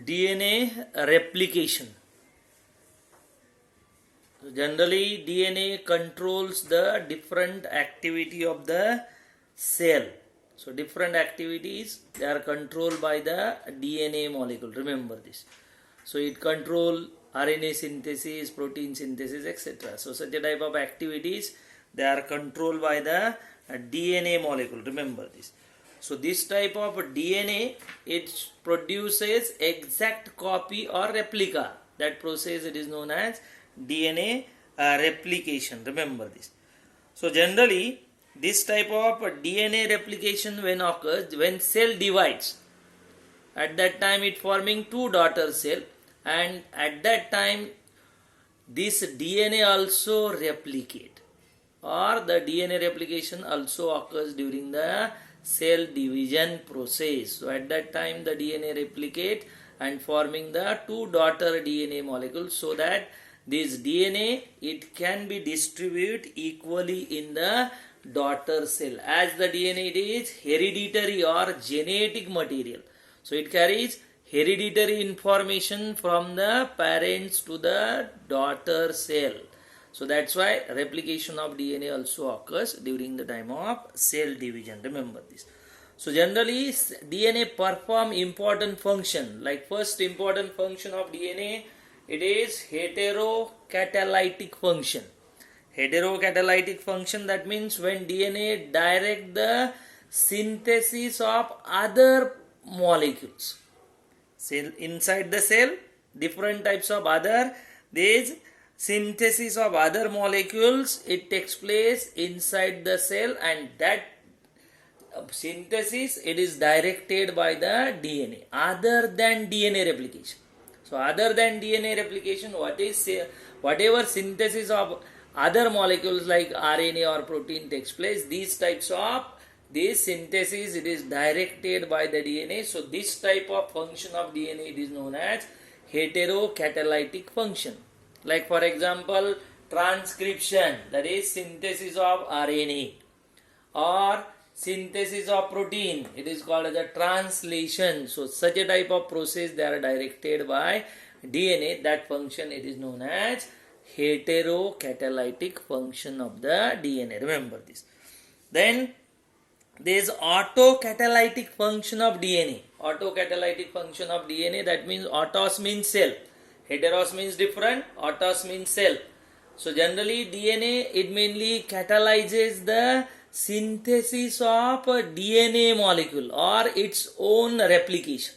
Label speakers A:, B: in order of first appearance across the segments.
A: DNA replication. So generally DNA controls the different activity of the cell. So different activities, they are controlled by the DNA molecule. Remember this. So it controls RNA synthesis, protein synthesis, etc. So such a type of activities, they are controlled by the DNA molecule. Remember this. So this type of DNA, it produces exact copy or replica. That process, it is known as DNA replication. Remember this. So generally this type of DNA replication when occurs, when cell divides, at that time it forming two daughter cell, and at that time this DNA also replicate, or the DNA replication also occurs during the cell division process. So at that time the DNA replicate and forming the two daughter DNA molecules, so that this DNA, it can be distributed equally in the daughter cell, as the DNA, it is hereditary or genetic material. So it carries hereditary information from the parents to the daughter cell. So that's why replication of DNA also occurs during the time of cell division. Remember this. So generally DNA perform important function. Like first important function of DNA, it is heterocatalytic function. Heterocatalytic function, that means when DNA direct the synthesis of other molecules. Inside the cell, different types of other, these synthesis of other molecules, it takes place inside the cell, and that synthesis, it is directed by the DNA other than DNA replication. So other than DNA replication, whatever synthesis of other molecules like RNA or protein takes place, these types of this synthesis, it is directed by the DNA. So this type of function of DNA, it is known as heterocatalytic function. Like for example, transcription, that is synthesis of RNA, or synthesis of protein, it is called as a translation. So such a type of process, they are directed by DNA. That function, it is known as heterocatalytic function of the DNA. Remember this. Then there is autocatalytic function of DNA. Autocatalytic function of DNA, that means autos means self, heteros means different, autos means self. So generally DNA, it mainly catalyzes the synthesis of a DNA molecule or its own replication.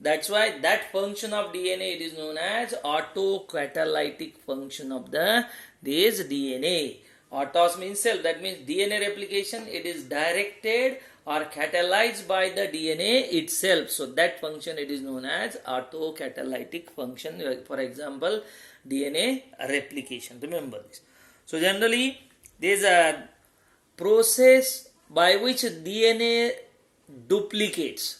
A: That's why that function of DNA, it is known as autocatalytic function of this DNA. Autos means self, that means DNA replication, it is directed or catalyzed by the DNA itself. So that function, it is known as autocatalytic function. For example, DNA replication. Remember this. So generally there is a process by which DNA duplicates.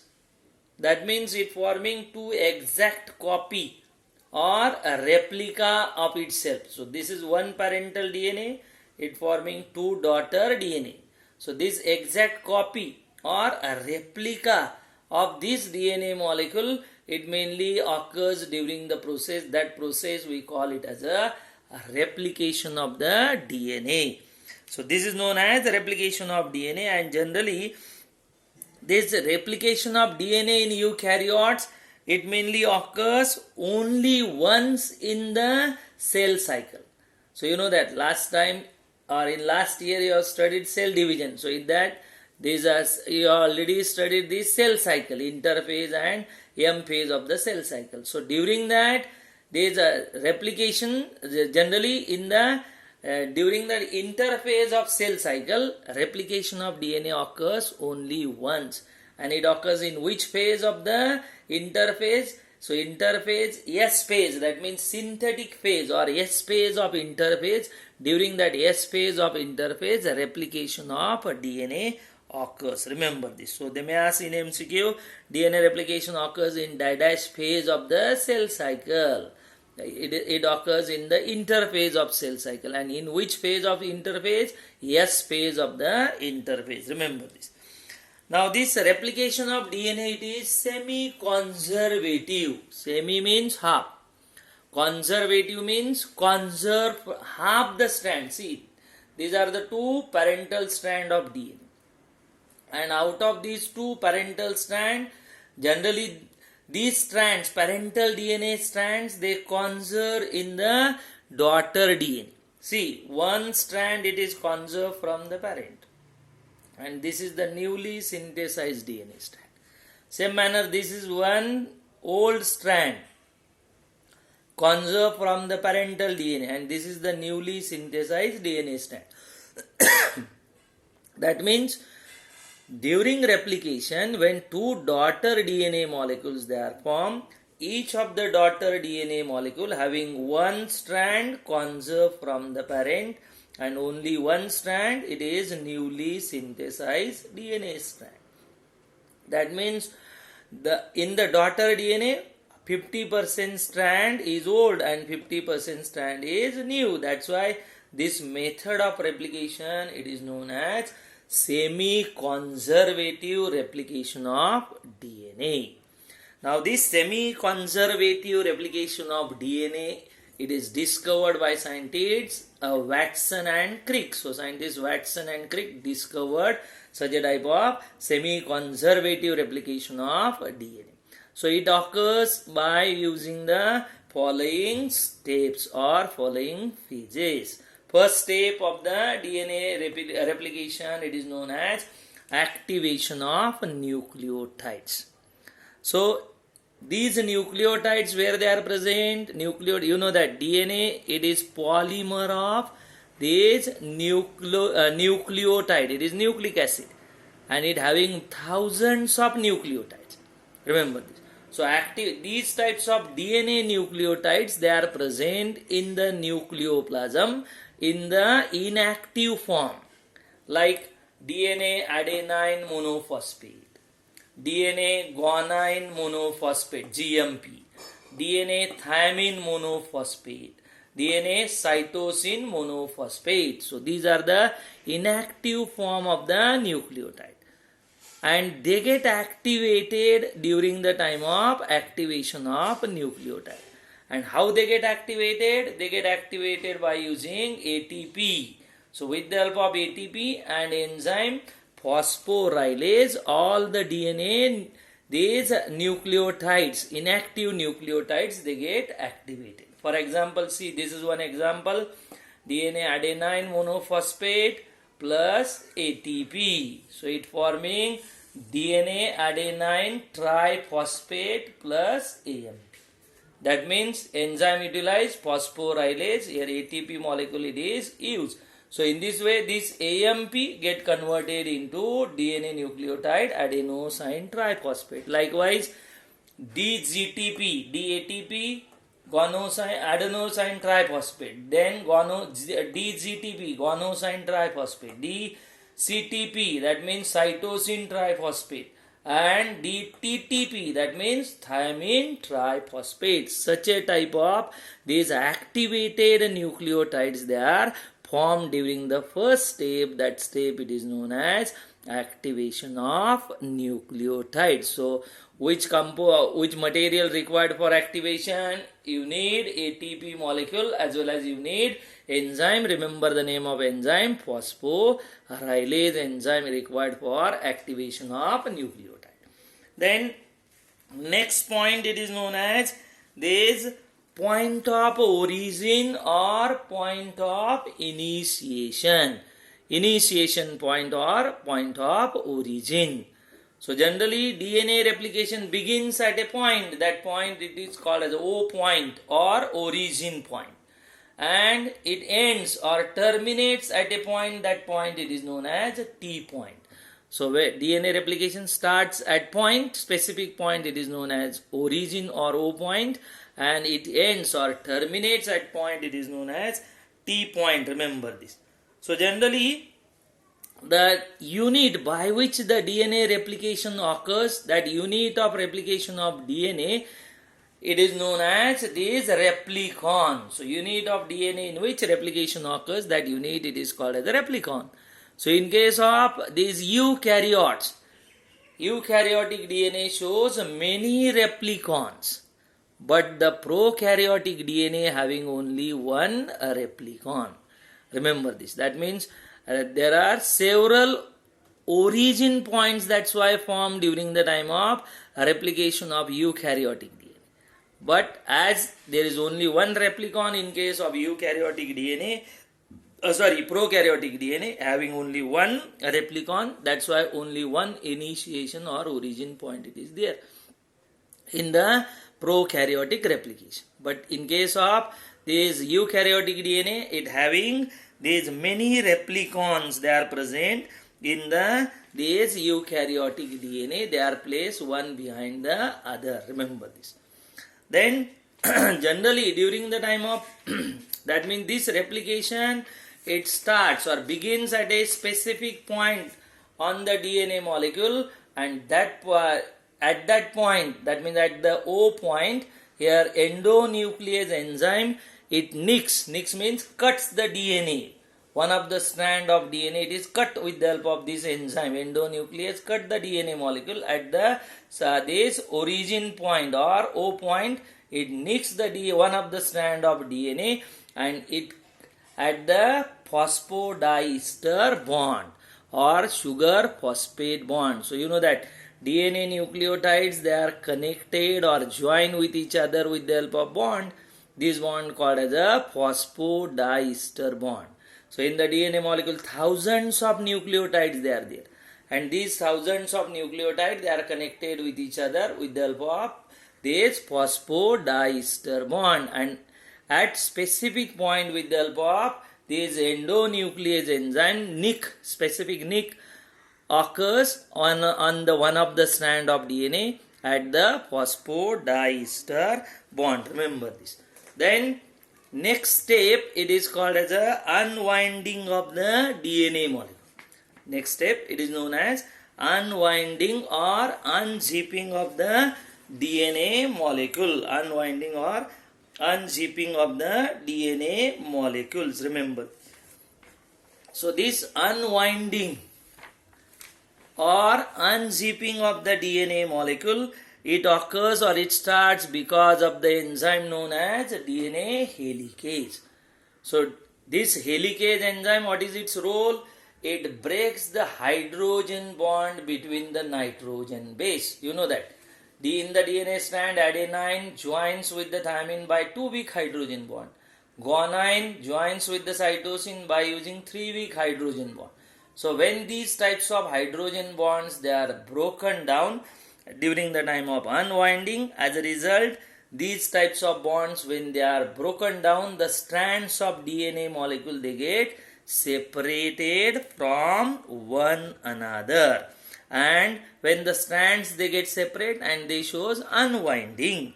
A: That means it forming two exact copy or a replica of itself. So this is one parental DNA, it forming two daughter DNA. So this exact copy or a replica of this DNA molecule, it mainly occurs during the process. That process we call it as a replication of the DNA. So this is known as the replication of DNA, and generally this replication of DNA in eukaryotes, it mainly occurs only once in the cell cycle. So you know that last time or in last year you have studied cell division. So in that you already studied the cell cycle, interphase and M phase of the cell cycle. So during that there is a replication. Generally in the during the interphase of cell cycle, replication of DNA occurs only once, and it occurs in which phase of the interphase? So interphase S phase, that means synthetic phase or S phase of interphase. During that S phase of interphase, a replication of DNA occurs. Remember this. So they may ask in MCQ, DNA replication occurs in dash phase of the cell cycle. It occurs in the interphase of cell cycle, and in which phase of interphase? S phase of the interphase. Remember this. Now this replication of DNA, it is semi-conservative. Semi means half. Conservative means conserve half the strand. See, these are the two parental strand of DNA. And out of these two parental strand, generally these strands, parental DNA strands, they conserve in the daughter DNA. See, one strand it is conserved from the parent. And this is the newly synthesized DNA strand. Same manner, this is one old strand conserved from the parental DNA, and this is the newly synthesized DNA strand. That means during replication, when two daughter DNA molecules they are formed, each of the daughter DNA molecule having one strand conserved from the parent, and only one strand it is newly synthesized DNA strand. That means in the daughter DNA 50% strand is old and 50% strand is new. That's why this method of replication it is known as semi-conservative replication of DNA. Now this semi-conservative replication of DNA, it is discovered by scientists Watson and Crick. So scientists Watson and Crick discovered such a type of semi-conservative replication of DNA. So it occurs by using the following steps or following phases. First step of the DNA replication, it is known as activation of nucleotides. So these nucleotides, where they are present, you know that DNA, it is polymer of this nucleotide. It is nucleic acid, and it having thousands of nucleotides. Remember this. So these types of DNA nucleotides, they are present in the nucleoplasm in the inactive form, like DNA adenine monophosphate, DNA guanine monophosphate GMP, DNA thymine monophosphate, DNA cytosine monophosphate. So these are the inactive form of the nucleotide, and they get activated during the time of activation of nucleotide. And how they get activated? They get activated by using ATP. So with the help of ATP and enzyme phosphorylase, all the DNA, these nucleotides, inactive nucleotides, they get activated. For example, see, this is one example, DNA adenine monophosphate plus ATP. So it forming DNA adenine triphosphate plus AMP. That means enzyme utilize phosphorylase, here ATP molecule it is used. So in this way, this AMP get converted into DNA nucleotide adenosine triphosphate. Likewise, DGTP, DATP, adenosine triphosphate. Then DGTP, guanosine triphosphate. DCTP, that means cytosine triphosphate. And DTTP, that means thymine triphosphate. Such a type of these activated nucleotides, they are formed during the first step. That step it is known as activation of nucleotides. So which material required for activation? You need ATP molecule as well as you need enzyme. Remember the name of enzyme, phosphorylase enzyme required for activation of nucleotide. Then next point, it is known as this point of origin or point of initiation. Initiation point or point of origin. So generally DNA replication begins at a point. That point it is called as O point or origin point. And it ends or terminates at a point. That point it is known as a T point. So where DNA replication starts at point, specific point, it is known as origin or O point, and it ends or terminates at point, it is known as T point. Remember this. So generally the unit by which the DNA replication occurs, that unit of replication of DNA, it is known as this replicon. So unit of DNA in which replication occurs, that unit it is called as a replicon. So in case of these eukaryotes, eukaryotic DNA shows many replicons, but the prokaryotic DNA having only one replicon. Remember this. That means there are several origin points, that's why formed during the time of replication of eukaryotic DNA. But as there is only one replicon in case of eukaryotic DNA, prokaryotic DNA having only one replicon, that's why only one initiation or origin point it is there in the prokaryotic replication. But in case of this eukaryotic DNA, it having these many replicons, they are present in this eukaryotic DNA. They are placed one behind the other. Remember this. Then generally during the time of that means this replication, it starts or begins at a specific point on the DNA molecule, and at that point, that means at the O point, here endonuclease enzyme, it nicks means cuts the DNA. One of the strand of DNA, it is cut with the help of this enzyme. Endonuclease cut the DNA molecule at this origin point or O point. It nicks one of the strand of DNA, and it at the phosphodiester bond or sugar phosphate bond. So you know that DNA nucleotides, they are connected or joined with each other with the help of bond. This bond called as a phosphodiester bond. So in the DNA molecule, thousands of nucleotides they are there, and these thousands of nucleotides, they are connected with each other with the help of this phosphodiester bond, and at specific point with the help of this endonuclease enzyme, specific nick occurs on the one of the strand of DNA at the phosphodiester bond. Remember this. Then next step, it is called as a unwinding of the DNA molecule. Next step, it is known as unwinding or unzipping of the DNA molecule. Unwinding or unzipping of the DNA molecules. Remember. So this unwinding or unzipping of the DNA molecule, it occurs or it starts because of the enzyme known as DNA helicase. So this helicase enzyme, what is its role? It breaks the hydrogen bond between the nitrogen base. You know that. In the DNA strand, adenine joins with the thymine by 2 weak hydrogen bond. Guanine joins with the cytosine by using 3 weak hydrogen bond. So when these types of hydrogen bonds, they are broken down during the time of unwinding, as a result, these types of bonds, when they are broken down, the strands of DNA molecule, they get separated from one another. And when the strands, they get separate, and they shows unwinding.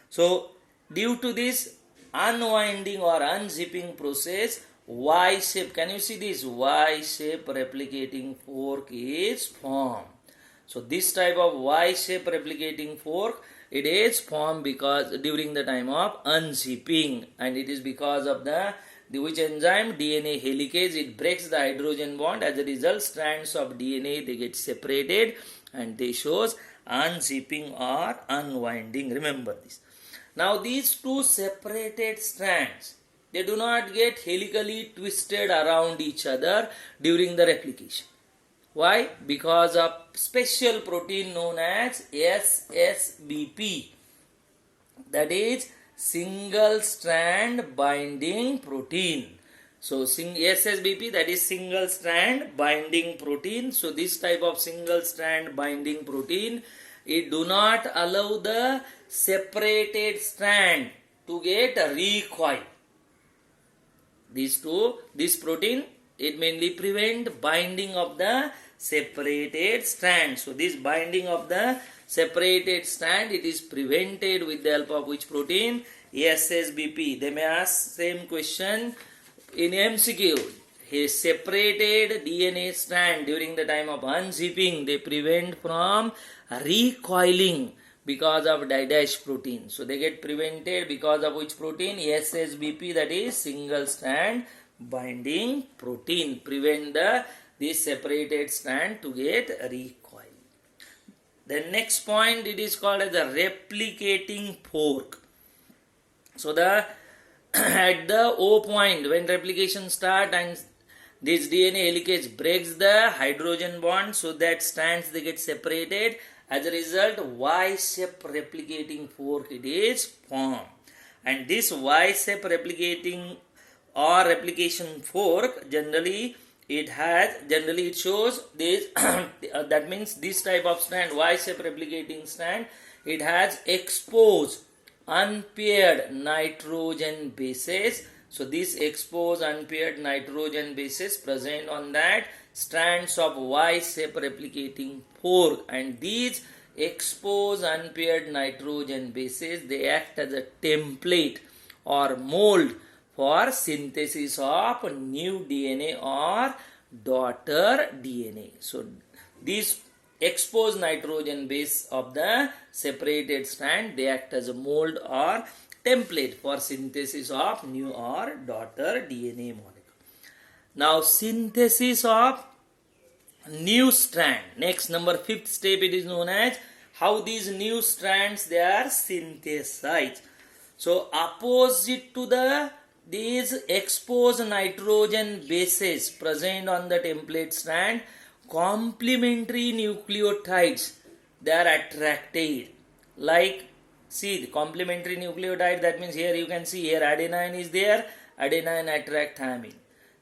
A: So due to this unwinding or unzipping process, Y shape, can you see this? Y shape replicating fork is formed. So this type of Y shape replicating fork, it is formed because during the time of unzipping, and it is because of the which enzyme? DNA helicase. It breaks the hydrogen bond. As a result, strands of DNA, they get separated, and they shows unzipping or unwinding. Remember this. Now these two separated strands, they do not get helically twisted around each other during the replication. Why? Because of special protein known as SSBP. That is single strand binding protein. So SSBP, that is single strand binding protein. So this type of single strand binding protein, it do not allow the separated strand to get recoil. This protein, it mainly prevent binding of the separated strand. So this binding of the separated strand, it is prevented with the help of which protein? SSBP. They may ask same question in MCQ. A separated DNA strand during the time of unzipping, they prevent from recoiling because of dash protein. So they get prevented because of which protein? SSBP, that is single strand binding protein. Prevent this separated strand to get recoil. Then next point, it is called as the replicating fork. So the at the O point, when replication start and this DNA helicase breaks the hydrogen bond, so that strands they get separated. As a result, Y-shape replicating fork it is formed. And this Y-shape replicating or replication fork generally it shows this that means this type of strand, Y-shape replicating strand, it has exposed unpaired nitrogen bases. So this exposed unpaired nitrogen bases present on that strands of Y-shape replicating fork, and these exposed unpaired nitrogen bases, they act as a template or mold for synthesis of new DNA or daughter DNA. So these exposed nitrogen base of the separated strand, they act as a mold or template for synthesis of new or daughter DNA molecule. Now synthesis of new strand. Next, number 5th step, it is known as how these new strands they are synthesized. So opposite to these exposed nitrogen bases present on the template strand, complementary nucleotides they are attracted. Like, see the complementary nucleotide, that means here you can see here adenine is there, adenine attract thymine.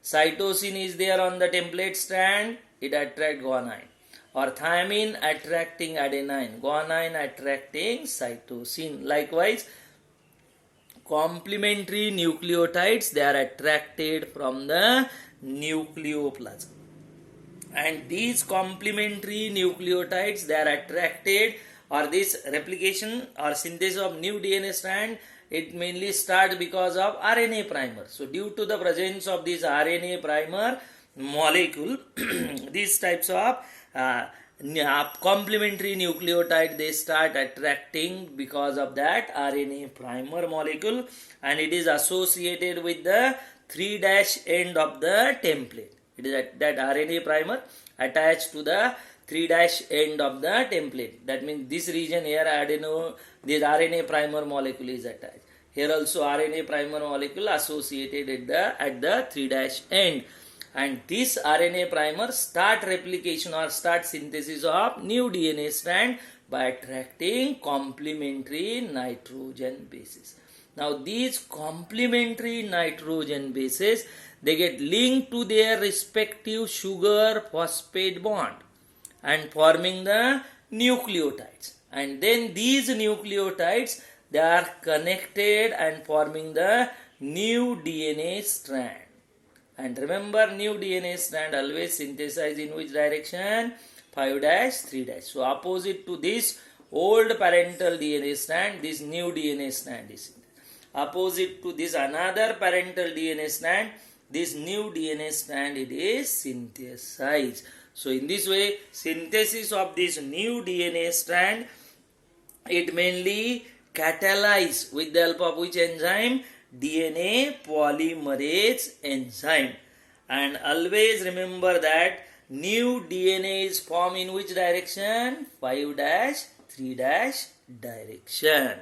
A: Cytosine is there on the template strand, it attract guanine. Or thymine attracting adenine, guanine attracting cytosine. Likewise, complementary nucleotides they are attracted from the nucleoplasm, and these complementary nucleotides they are attracted, or this replication or synthesis of new DNA strand, it mainly starts because of RNA primer. So due to the presence of this RNA primer molecule these types of complementary nucleotide they start attracting because of that RNA primer molecule, and it is associated with the 3' end of the template. It is that RNA primer attached to the 3' end of the template. That means this region here this RNA primer molecule is attached. Here also RNA primer molecule associated at the 3' end. And this RNA primer start replication or start synthesis of new DNA strand by attracting complementary nitrogen bases. Now these complementary nitrogen bases, they get linked to their respective sugar phosphate bond and forming the nucleotides. And then these nucleotides, they are connected and forming the new DNA strand. And remember, new DNA strand always synthesized in which direction? 5', 3'. So opposite to this old parental DNA strand, this new DNA strand is synthesized. Opposite to this another parental DNA strand, this new DNA strand it is synthesized. So in this way, synthesis of this new DNA strand, it mainly catalyzed with the help of which enzyme? DNA polymerase enzyme. And always remember that new DNA is formed in which direction? 5', 3' direction.